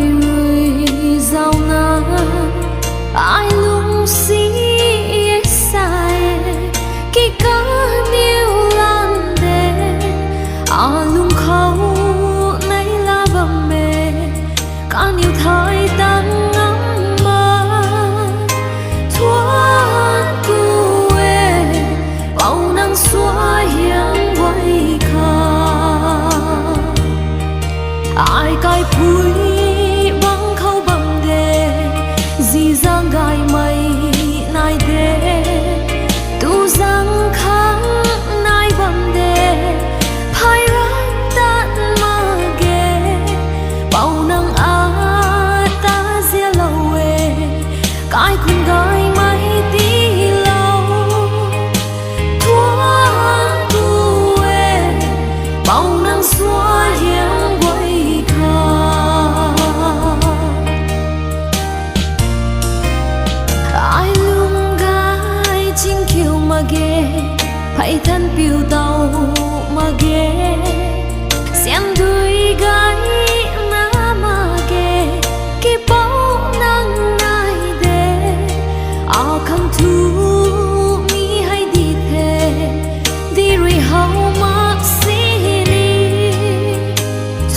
người giàu na ai lung xí sai khi có nhiều lần để lung khâu nay là bầm mê có nhiều thời tăng ngắm mơ thoát quê bao nắng xóa hiang quay khờ ai cai phui băng khâu bầm đề gì giang gai mây nai đê tu giang kháng nai bầm đề phai rắn tận mà ghê bao nắng ta ria lâu ê cái khung gai mây tí lâu thoáng tu ê bao nắng xóa hiang quay khờ ai luôn gai chính kiều mà ghê phải thân piu tàu mà ghê xem đuôi gái na mà ghê khi bao nắng nai đê không thu mi hay đi thề đi rồi hậu mắc xí đi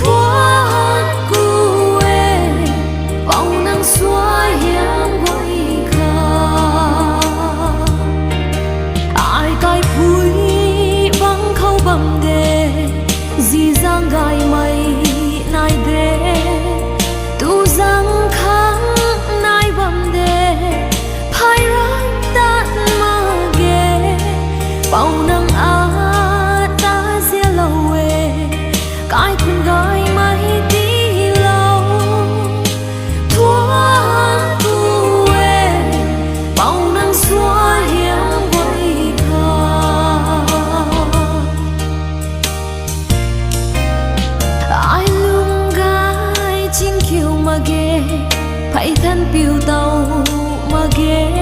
thoát quê bao nắng xóa hiang quay khờ ai cai phui băng khâu bầm đề gì giang gai mây nai đê tu giang kháng nai bầm đề phai rắn tận mà ghê bao nắng ta ria lâu ê cái khung gai mây tí lâu thoáng tu ê bao nắng xóa hiang quay khờ ai luôn gai chính kiều mà ghê phải thân piu tàu mà ghê